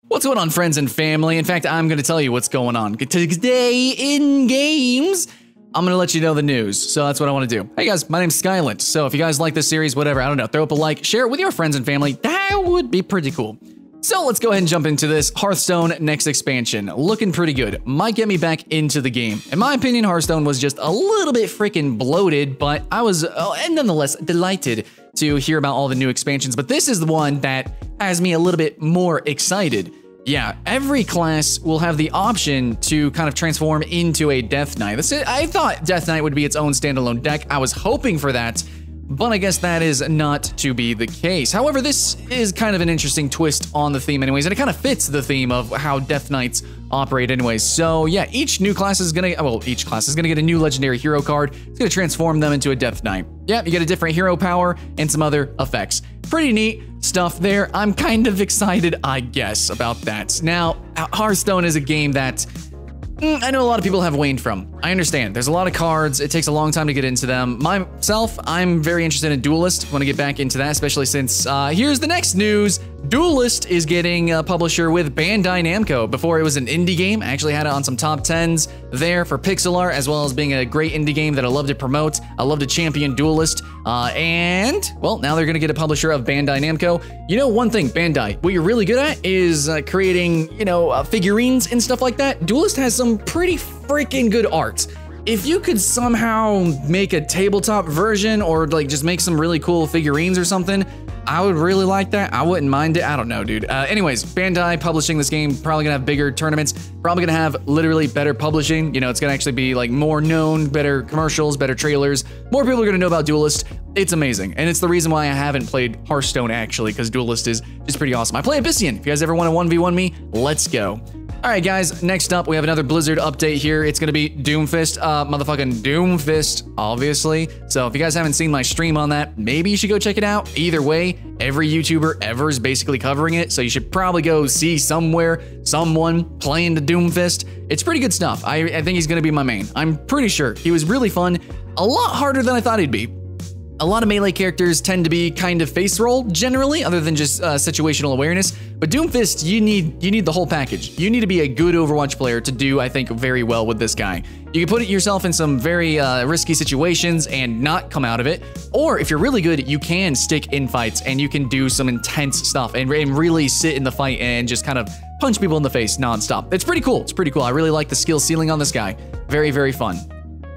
What's going on, friends and family? In fact, I'm going to tell you what's going on. Today in games, I'm going to let you know the news. So that's what I want to do. Hey guys, my name's Skylent. So if you guys like this series, whatever, I don't know, throw up a like, share it with your friends and family. That would be pretty cool. So let's go ahead and jump into this Hearthstone next expansion. Looking pretty good. Might get me back into the game. In my opinion, Hearthstone was just a little bit freaking bloated, but I was nonetheless delighted to hear about all the new expansions. But this is the one that has me a little bit more excited. Yeah, every class will have the option to kind of transform into a Deathknight. I thought Deathknight would be its own standalone deck. I was hoping for that, but I guess that is not to be the case. However, this is kind of an interesting twist on the theme anyways, and it kind of fits the theme of how Deathknights operate anyways. So yeah, each class is gonna get a new legendary hero card. It's gonna transform them into a Deathknight. Yeah, you get a different hero power and some other effects. Pretty neat stuff there. I'm kind of excited, I guess, about that. Now, Hearthstone is a game that I know a lot of people have waned from. I understand. There's a lot of cards. It takes a long time to get into them. Myself, I'm very interested in Duelist. Want to get back into that, especially since here's the next news. Duelist is getting a publisher with Bandai Namco. Before it was an indie game. I actually had it on some top 10s there for pixel art, as well as being a great indie game that I love to promote. I love to champion Duelist. And, well, now they're going to get a publisher of Bandai Namco. You know, one thing, Bandai, what you're really good at is creating, figurines and stuff like that. Duelist has some pretty freaking good art. If you could somehow make a tabletop version or like just make some really cool figurines or something, I would really like that. I wouldn't mind it. I don't know, dude. Anyways, Bandai publishing this game, probably gonna have bigger tournaments, probably gonna have literally better publishing. You know, it's gonna actually be like more known, better commercials, better trailers. More people are gonna know about Duelist. It's amazing. And it's the reason why I haven't played Hearthstone actually, because Duelist is just pretty awesome. I play Abyssian. If you guys ever want to 1v1 me, let's go. All right, guys, next up, we have another Blizzard update here. It's gonna be DOOMFIST, motherfucking DOOMFIST, obviously. So if you guys haven't seen my stream on that, maybe you should go check it out. Either way, every YouTuber ever is basically covering it, so you should probably go see someone playing the DOOMFIST. It's pretty good stuff. I think he's gonna be my main. I'm pretty sure. He was really fun, a lot harder than I thought he'd be. A lot of melee characters tend to be kind of face roll generally, other than just situational awareness. But DOOMFIST, you need the whole package. You need to be a good Overwatch player to do, I think, very well with this guy. You can put yourself in some very risky situations and not come out of it. Or if you're really good, you can stick in fights and you can do some intense stuff and really sit in the fight and just kind of punch people in the face nonstop. It's pretty cool. It's pretty cool. I really like the skill ceiling on this guy. Very, very fun.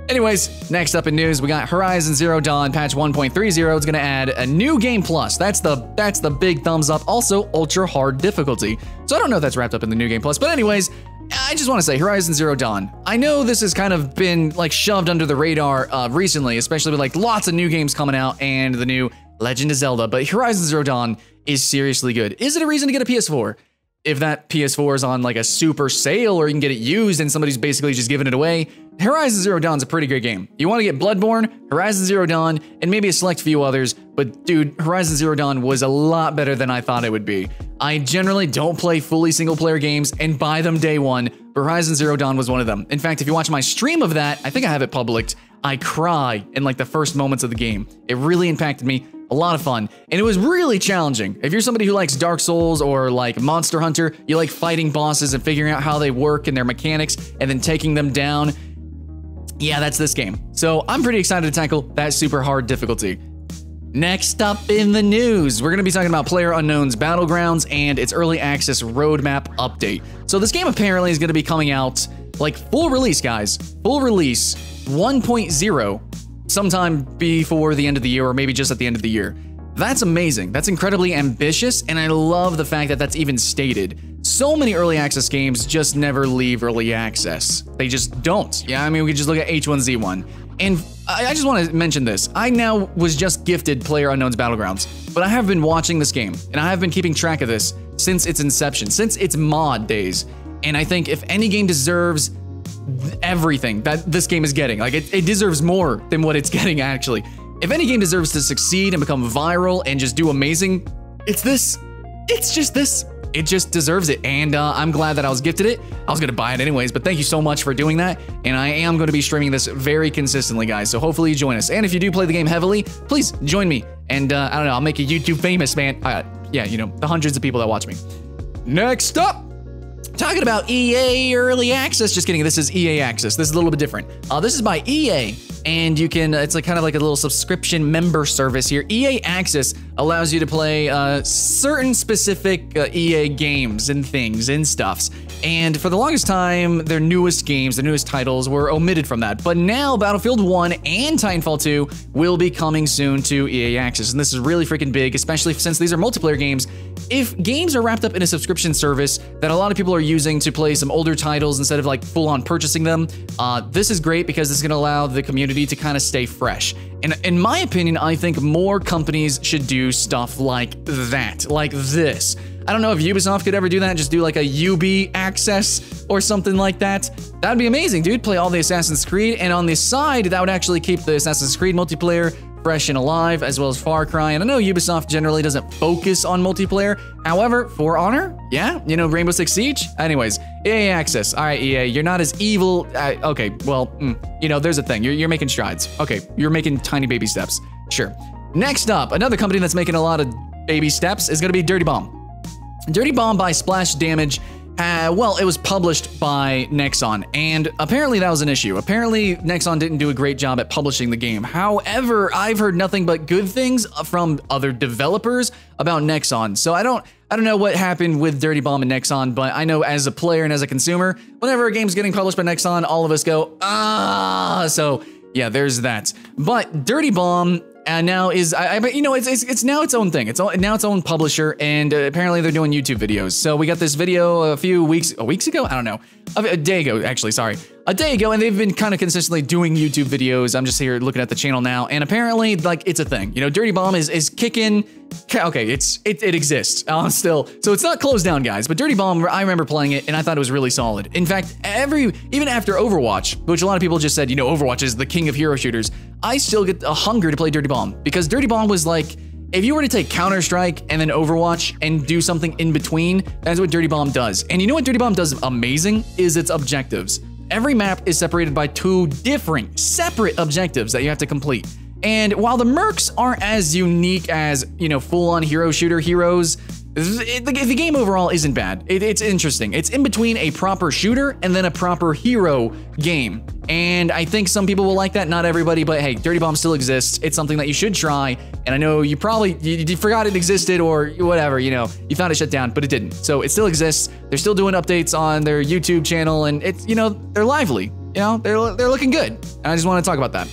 Anyways, next up in news, we got Horizon Zero Dawn patch 1.30. It's gonna add a new game plus. That's the big thumbs up. Also, ultra hard difficulty. So I don't know if that's wrapped up in the new game plus, but anyways, I just want to say Horizon Zero Dawn. I know this has kind of been like shoved under the radar recently, especially with like lots of new games coming out and the new Legend of Zelda, but Horizon Zero Dawn is seriously good. Is it a reason to get a PS4? If that PS4 is on like a super sale or you can get it used and somebody's basically just giving it away, Horizon Zero Dawn's a pretty great game. You want to get Bloodborne, Horizon Zero Dawn, and maybe a select few others, but dude, Horizon Zero Dawn was a lot better than I thought it would be. I generally don't play fully single-player games and buy them day one, but Horizon Zero Dawn was one of them. In fact, if you watch my stream of that, I think I have it published, I cry in like the first moments of the game. It really impacted me. A lot of fun, and it was really challenging. If you're somebody who likes Dark Souls or like Monster Hunter, you like fighting bosses and figuring out how they work and their mechanics and then taking them down, yeah, that's this game. So I'm pretty excited to tackle that super hard difficulty. Next up in the news, we're gonna be talking about PlayerUnknown's Battlegrounds and its early access roadmap update. So this game apparently is gonna be coming out like full release, guys. Full release 1.0 sometime before the end of the year or maybe just at the end of the year. That's amazing. That's incredibly ambitious, and I love the fact that that's even stated. So many early access games just never leave early access. They just don't. Yeah, I mean, we could just look at H1Z1. And I just want to mention this. I now was just gifted PlayerUnknown's Battlegrounds, but I have been watching this game, and I have been keeping track of this since its inception, since its mod days. And I think if any game deserves everything that this game is getting, like it deserves more than what it's getting actually. If any game deserves to succeed and become viral and just do amazing, it's this. It's just this. It just deserves it, and I'm glad that I was gifted it. I was gonna buy it anyways, but thank you so much for doing that, and I am gonna be streaming this very consistently, guys, so hopefully you join us. And if you do play the game heavily, please join me, and I don't know, I'll make you YouTube famous, man. Yeah, you know, the hundreds of people that watch me. Next up, talking about EA Early Access. Just kidding, this is EA Access. This is a little bit different. This is by EA, and you can, it's like kind of like a little subscription member service here. EA Access allows you to play certain specific EA games and things and stuffs. And for the longest time, their newest games, their newest titles were omitted from that. But now Battlefield 1 and Titanfall 2 will be coming soon to EA Access. And this is really freaking big, especially since these are multiplayer games. If games are wrapped up in a subscription service that a lot of people are using to play some older titles instead of like full on purchasing them, this is great because it's going to allow the community to kind of stay fresh. And in my opinion, I think more companies should do stuff like that, like this. I don't know if Ubisoft could ever do that, just do like a UB access or something like that. That'd be amazing, dude. Play all the Assassin's Creed, and on the side, that would actually keep the Assassin's Creed multiplayer fresh and alive, as well as Far Cry. And I know Ubisoft generally doesn't focus on multiplayer. However, For Honor, yeah, you know, Rainbow Six Siege. Anyways, EA Access. All right, EA, you're not as evil. Okay, well, you know, there's a thing. You're making strides. Okay, you're making tiny baby steps. Sure. Next up, another company that's making a lot of baby steps is going to be Dirty Bomb. Dirty Bomb by Splash Damage, well, it was published by Nexon, and apparently that was an issue. Apparently, Nexon didn't do a great job at publishing the game. However, I've heard nothing but good things from other developers about Nexon, so I don't know what happened with Dirty Bomb and Nexon, but I know as a player and as a consumer, whenever a game's getting published by Nexon, all of us go, ah, so yeah, there's that. But Dirty Bomb now is, you know, it's now its own thing. It's now its own publisher, and apparently they're doing YouTube videos. So we got this video a few weeks ago? I don't know. A day ago, actually, sorry. A day ago, and they've been kind of consistently doing YouTube videos. I'm just here looking at the channel now, and apparently, like, it's a thing. You know, Dirty Bomb is kicking. Okay, it exists still. So it's not closed down, guys. But Dirty Bomb, I remember playing it, and I thought it was really solid. In fact, even after Overwatch, which a lot of people just said, you know, Overwatch is the king of hero shooters, I still get a hunger to play Dirty Bomb, because Dirty Bomb was like, if you were to take Counter-Strike and then Overwatch and do something in between, that's what Dirty Bomb does. And you know what Dirty Bomb does amazing is its objectives. Every map is separated by 2 different, separate objectives that you have to complete. And while the mercs aren't as unique as, you know, full-on hero shooter heroes, the game overall isn't bad. It's interesting. It's in between a proper shooter and then a proper hero game. And I think some people will like that, not everybody, but hey, Dirty Bomb still exists. It's something that you should try. And I know you probably, you forgot it existed or whatever, you know, you found it shut down, but it didn't. So it still exists. They're still doing updates on their YouTube channel, and it's, you know, they're lively, you know, they're looking good. And I just want to talk about that.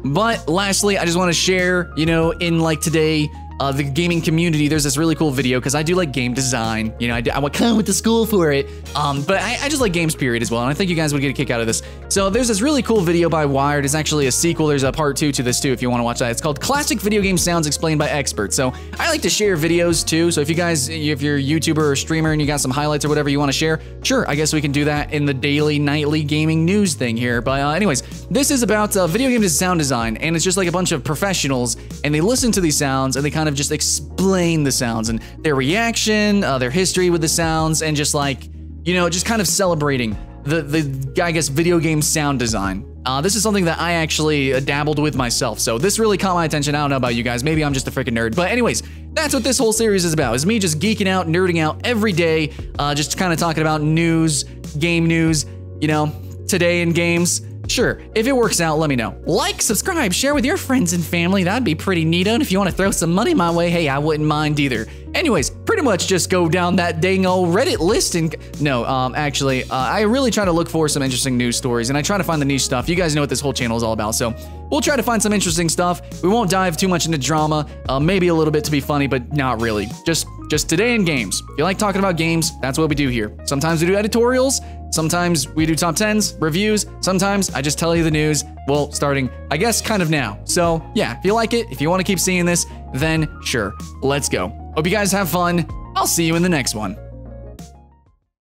But lastly, I just want to share, you know, in like today, the gaming community, there's this really cool video, because I do like game design, you know, I went to school for it, but I just like games period as well, and I think you guys would get a kick out of this. So there's this really cool video by Wired. It's actually a sequel. There's a part 2 to this too if you want to watch that. It's called Classic Video Game Sounds Explained by Experts. So I like to share videos too, so if you guys, if you're a YouTuber or streamer and you got some highlights or whatever you want to share, sure, I guess we can do that in the daily, nightly gaming news thing here. But anyways, this is about video game sound design, and it's just like a bunch of professionals, and they listen to these sounds, and they kind of just explain the sounds and their reaction, their history with the sounds, and just like, you know, just kind of celebrating the I guess, video game sound design. This is something that I actually dabbled with myself, so this really caught my attention. I don't know about you guys, maybe I'm just a freaking nerd, but anyways, that's what this whole series is about, is me just geeking out, nerding out every day, just kind of talking about news, game news, you know, today in games. Sure, if it works out, let me know. Like, subscribe, share with your friends and family. That'd be pretty neat. And if you want to throw some money my way, hey, I wouldn't mind either. Anyways, pretty much just go down that dang old Reddit list and... No, actually, I really try to look for some interesting news stories, and I try to find the niche stuff. You guys know what this whole channel is all about, so we'll try to find some interesting stuff. We won't dive too much into drama, maybe a little bit to be funny, but not really. Just today in games. If you like talking about games, that's what we do here. Sometimes we do editorials, sometimes we do top 10s, reviews, sometimes I just tell you the news, well, starting, I guess, kind of now. So yeah, if you like it, if you want to keep seeing this, then sure, let's go. Hope you guys have fun. I'll see you in the next one.